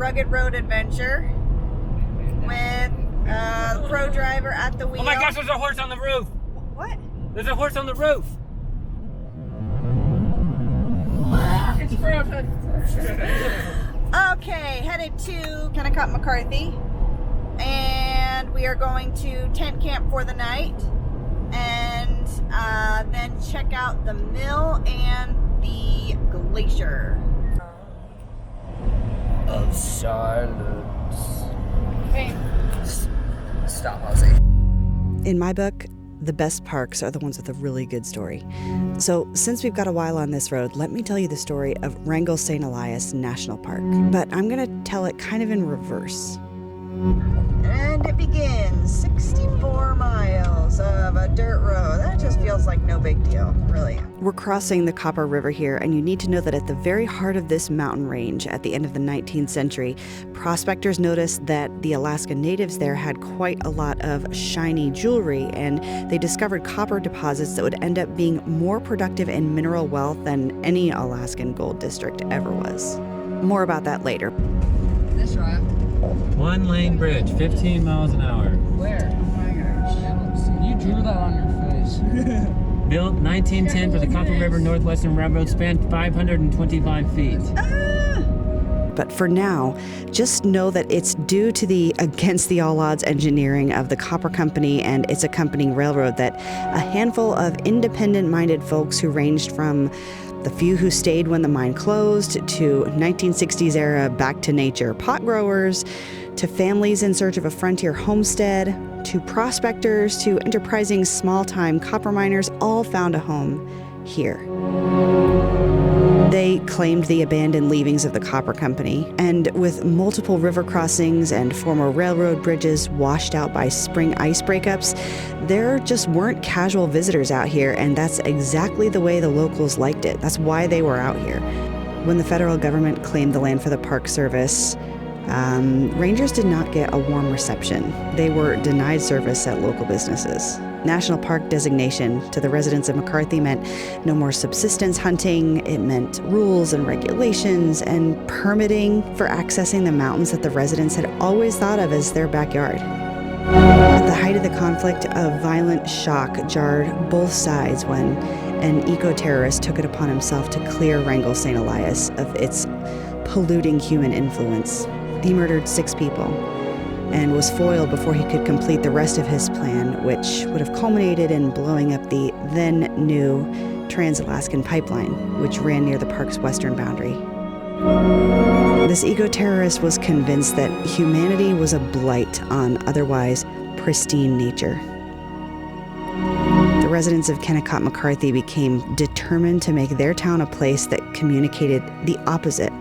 rugged road adventure with the pro driver at the wheel. Oh my gosh, there's a horse on the roof! What? There's a horse on the roof! It's frozen! Okay, headed to Kennecott McCarthy, and we are going to tent camp for the night, and then check out the mill and the glacier. Of silence. Okay. Stop, Ozzy. In my book, the best parks are the ones with a really good story. So since we've got a while on this road, let me tell you the story of Wrangell St Elias National Park. But I'm gonna tell it kind of in reverse. And it begins 64 miles of a dirt road. That just feels like no big deal, really. We're crossing the Copper River here, and you need to know that at the very heart of this mountain range at the end of the 19th century, prospectors noticed that the Alaska natives there had quite a lot of shiny jewelry, and they discovered copper deposits that would end up being more productive in mineral wealth than any Alaskan gold district ever was. More about that later. This right? One lane bridge, 15 miles an hour. Where? Oh my gosh. You drew that on your face. Built 1910 for the Copper River Northwestern Railroad, spanned 525 feet. But for now, just know that it's due to the against the all odds engineering of the Copper Company and its accompanying railroad that a handful of independent-minded folks who ranged from the few who stayed when the mine closed, to 1960s era back to nature pot growers, to families in search of a frontier homestead, to prospectors, to enterprising small-time copper miners, all found a home here. They claimed the abandoned leavings of the Copper Company, and with multiple river crossings and former railroad bridges washed out by spring ice breakups, there just weren't casual visitors out here, and that's exactly the way the locals liked it. That's why they were out here. When the federal government claimed the land for the Park Service, rangers did not get a warm reception. They were denied service at local businesses. National Park designation to the residents of McCarthy meant no more subsistence hunting. It meant rules and regulations and permitting for accessing the mountains that the residents had always thought of as their backyard. At the height of the conflict, a violent shock jarred both sides when an eco-terrorist took it upon himself to clear Wrangell St Elias of its polluting human influence. He murdered 6 people and was foiled before he could complete the rest of his plan, which would have culminated in blowing up the then-new Trans-Alaskan Pipeline, which ran near the park's western boundary. This eco-terrorist was convinced that humanity was a blight on otherwise pristine nature. The residents of Kennecott McCarthy became determined to make their town a place that communicated the opposite.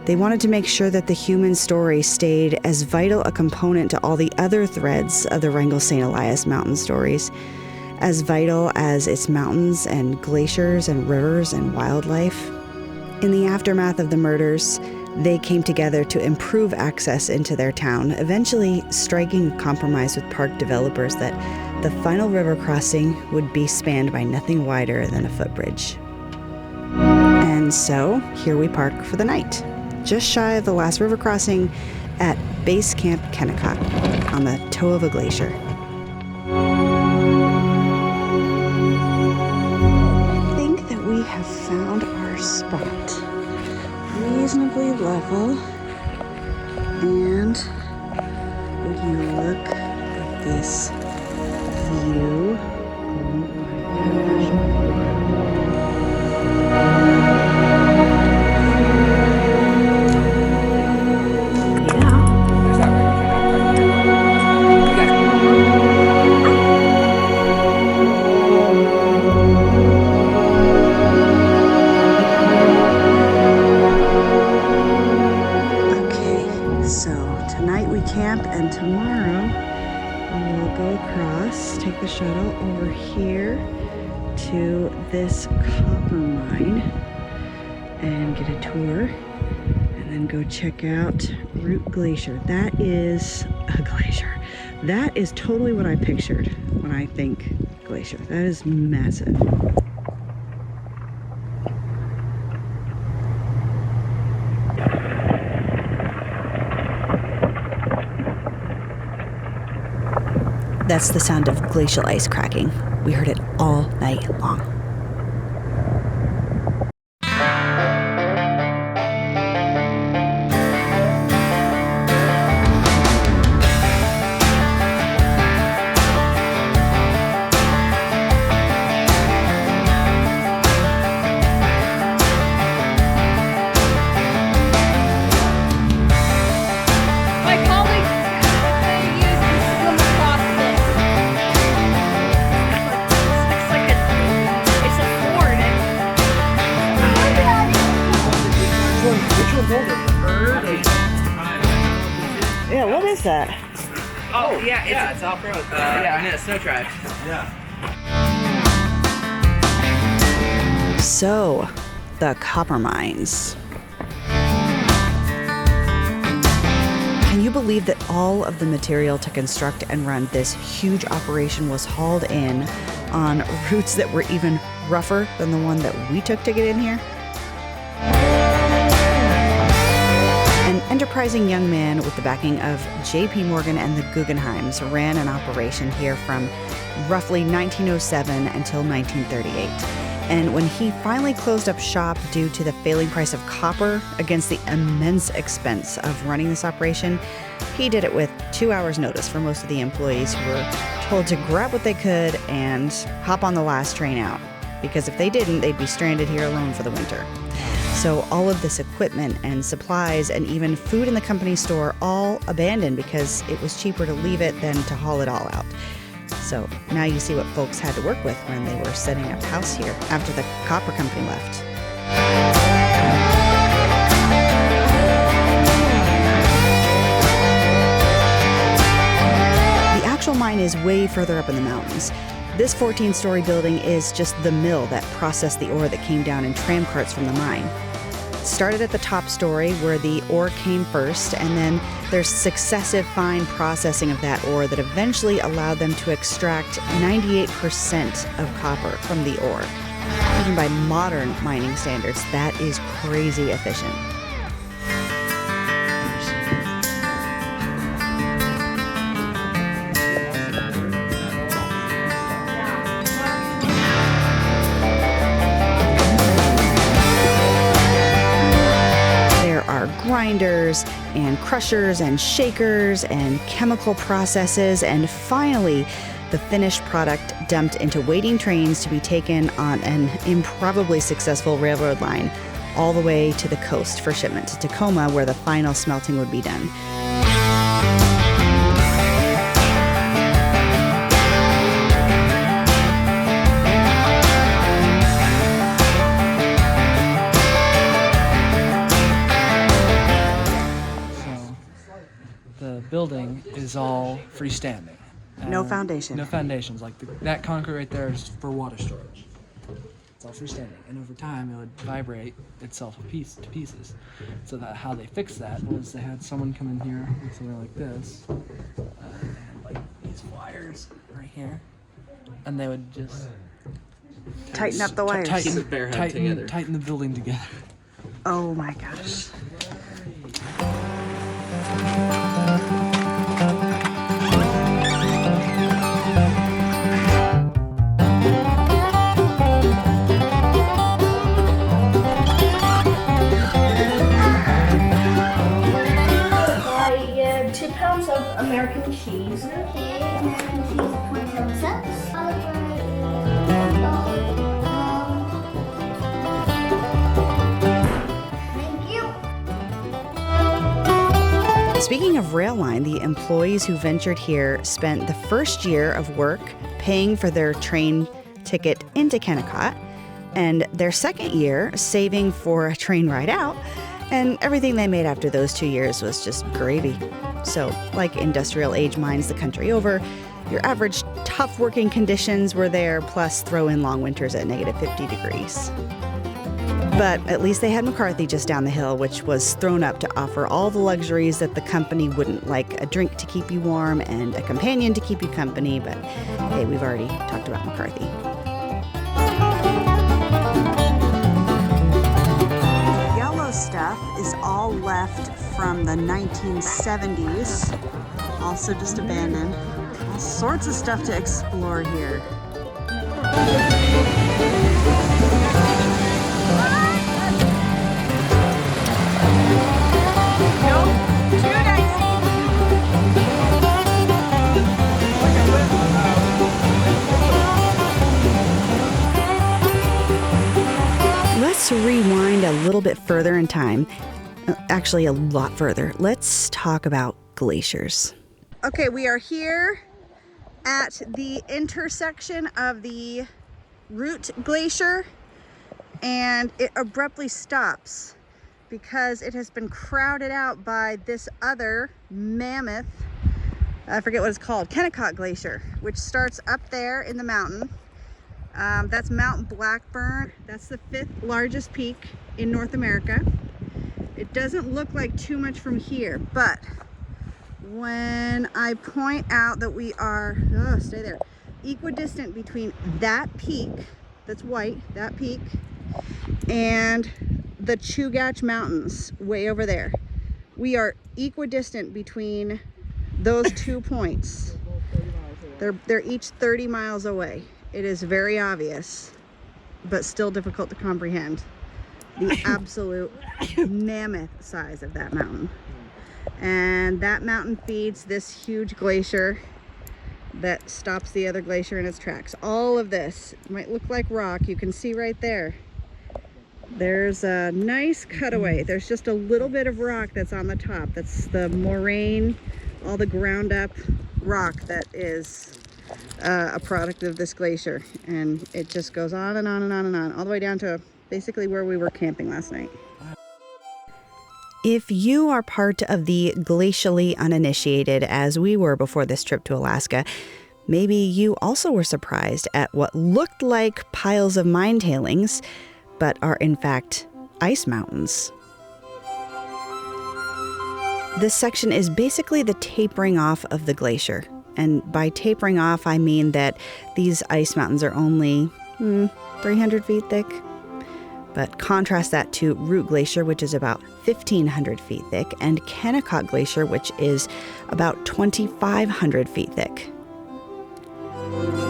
They wanted to make sure that the human story stayed as vital a component to all the other threads of the Wrangell St Elias mountain stories, as vital as its mountains and glaciers and rivers and wildlife. In the aftermath of the murders, they came together to improve access into their town, eventually striking a compromise with park developers that the final river crossing would be spanned by nothing wider than a footbridge. And so, here we park for the night, just shy of the last river crossing at Base Camp Kennecott on the toe of a glacier. I think that we have found our spot. Reasonably level, and would you look at this view? Oh my and tomorrow we will go across, take the shuttle over here to this copper mine and get a tour, and then go check out Root Glacier. That is a glacier. That is totally what I pictured when I think glacier. That is massive. That's the sound of glacial ice cracking. We heard it all night long. Yeah, what is that? Oh, yeah, it's off-road. Yeah, it's snow track. Yeah. So, the copper mines. Can you believe that all of the material to construct and run this huge operation was hauled in on routes that were even rougher than the one that we took to get in here? An enterprising young man with the backing of J.P. Morgan and the Guggenheims ran an operation here from roughly 1907 until 1938. And when he finally closed up shop due to the failing price of copper against the immense expense of running this operation, he did it with 2 hours notice for most of the employees who were told to grab what they could and hop on the last train out. Because if they didn't, they'd be stranded here alone for the winter. So all of this equipment and supplies and even food in the company store all abandoned because it was cheaper to leave it than to haul it all out. So now you see what folks had to work with when they were setting up house here after the copper company left. The actual mine is way further up in the mountains. This 14-story building is just the mill that processed the ore that came down in tram carts from the mine. It started at the top story where the ore came first, and then there's successive fine processing of that ore that eventually allowed them to extract 98% of copper from the ore. Even by modern mining standards, that is crazy efficient. Grinders and crushers and shakers and chemical processes, and finally the finished product dumped into waiting trains to be taken on an improbably successful railroad line all the way to the coast for shipment to Tacoma, where the final smelting would be done. Building is all freestanding. No foundation. No foundations. Like that concrete right there is for water storage. It's all freestanding, and over time it would vibrate itself to pieces. So that how they fixed that was they had someone come in here with something like this, and like these wires right here, and they would just tighten up the wires. Tighten the building together. Oh my gosh. American cheese. Okay, American cheese is 27 cents. Thank you. Speaking of rail line, the employees who ventured here spent the first year of work paying for their train ticket into Kennecott, and their second year saving for a train ride out, and everything they made after those 2 years was just gravy. So, like industrial age mines the country over, your average tough working conditions were there, plus throw in long winters at negative 50 degrees. But at least they had McCarthy just down the hill, which was thrown up to offer all the luxuries that the company wouldn't, like a drink to keep you warm and a companion to keep you company. But hey, we've already talked about McCarthy. Yellow stuff is all left from the 1970s, also just abandoned. All sorts of stuff to explore here. Let's rewind a little bit further in time. Actually, a lot further. Let's talk about glaciers. Okay, we are here at the intersection of the Root Glacier, and it abruptly stops because it has been crowded out by this other mammoth, I forget what it's called, Kennecott Glacier, which starts up there in the mountain. That's Mount Blackburn. That's the 5th largest peak in North America. It doesn't look like too much from here, but when I point out that we are, stay there, equidistant between that peak, that's white, that peak, and the Chugach Mountains way over there. We are equidistant between those 2 points. They're each 30 miles away. It is very obvious, but still difficult to comprehend. The absolute mammoth size of that mountain. And that mountain feeds this huge glacier that stops the other glacier in its tracks. All of this might look like rock. You can see right there. There's a nice cutaway. There's just a little bit of rock that's on the top. That's the moraine, all the ground up rock that is a product of this glacier. And it just goes on and on and on and on, all the way down to basically where we were camping last night. If you are part of the glacially uninitiated, as we were before this trip to Alaska, maybe you also were surprised at what looked like piles of mine tailings, but are in fact ice mountains. This section is basically the tapering off of the glacier. And by tapering off, I mean that these ice mountains are only 300 feet thick. But contrast that to Root Glacier, which is about 1,500 feet thick, and Kennecott Glacier, which is about 2,500 feet thick.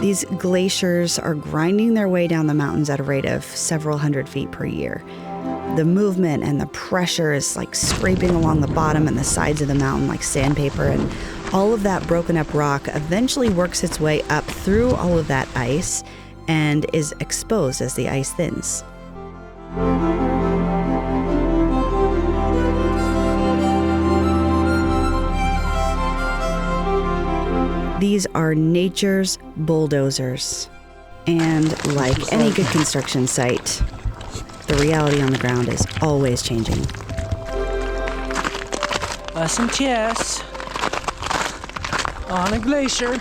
These glaciers are grinding their way down the mountains at a rate of several hundred feet per year. The movement and the pressure is like scraping along the bottom and the sides of the mountain like sandpaper, and all of that broken up rock eventually works its way up through all of that ice and is exposed as the ice thins. These are nature's bulldozers. And like any good construction site, the reality on the ground is always changing. Some chess on a glacier.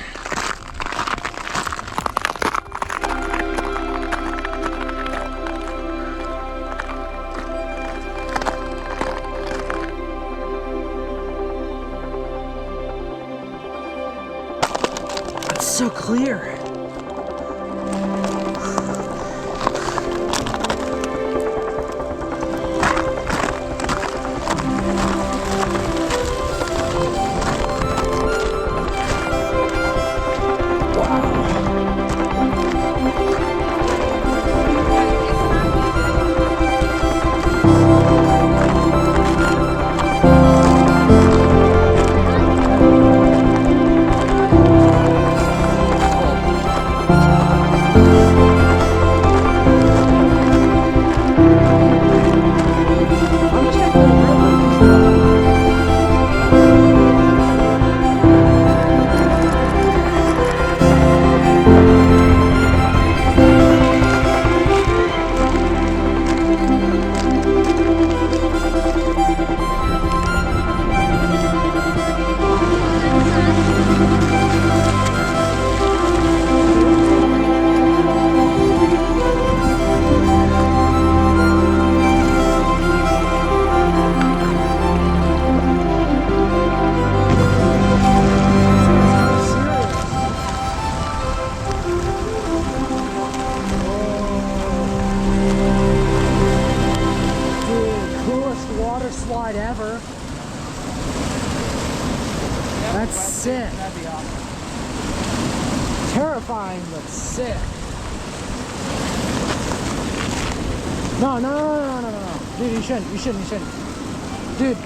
It's so clear. Slide ever. That's sick. That'd be awesome. terrifying but sick. No. Dude, you shouldn't. Dude.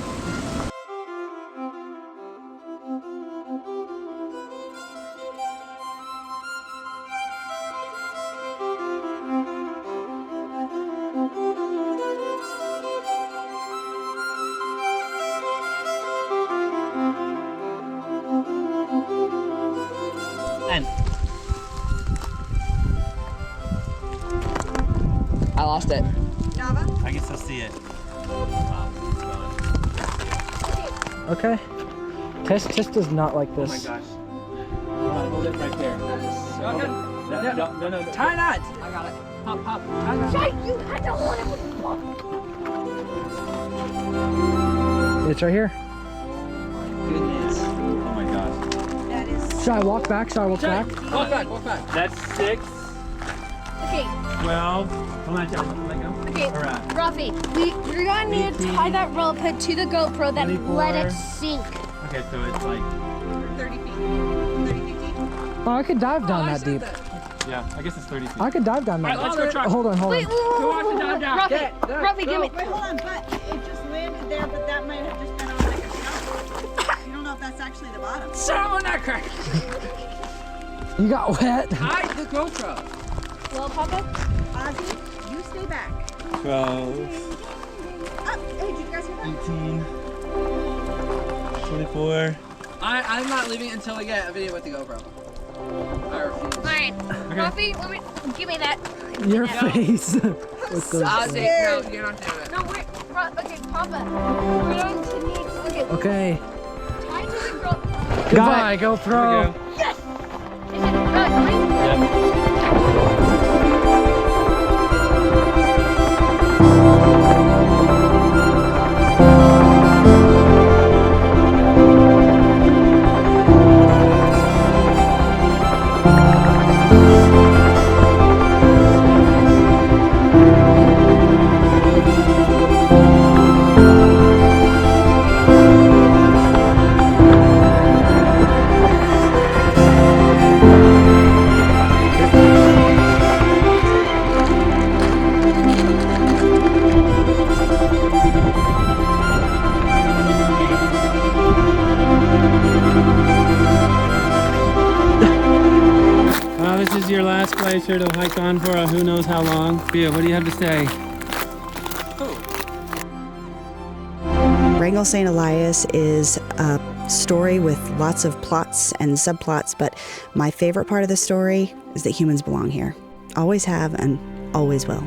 I lost it. Java? I can still see it. Okay. Tess does not like this. Oh my gosh. Hold it right there. No. Tie knot! I got it. Pop. Tie knot. Shite, you had to hold it with It's right here. Goodness. Oh my gosh. That is. Should I walk back? Walk back. That's 6, Okay, 12. Hold on, John. Let go. okay. All right. Rafi, you're going to need to tie that rope to the GoPro, then 24. let it sink. Okay, so it's like 30 feet. 30 feet deep. Oh, I could dive down that deep. yeah, I guess it's 30 feet. I could dive down that All right, deep. let's go try. Hold on. Wait, Go watch the dive down. Rafi, give me. Wait, hold on, but it just landed there, but that might have just been on like a shuttle. You don't know if that's actually the bottom. Someone that crack. You got wet. Hide the GoPro. Well, Papa? Ozzy, you stay back. 12, Up. Hey, did you guys hear that? 18, 24. I'm not leaving until I get a video with the GoPro. I refuse. Alright, Rafi, give me that. Your face. With those No, you're not doing it. No, okay, Papa. We're going to need. Okay. Okay. Tie to the girl. Goodbye, GoPro. Yes! Is it coming? Yeah. This is your last glacier to hike on for who knows how long. Bia, what do you have to say? Wrangell St Elias is a story with lots of plots and subplots, but my favorite part of the story is that humans belong here. Always have and always will.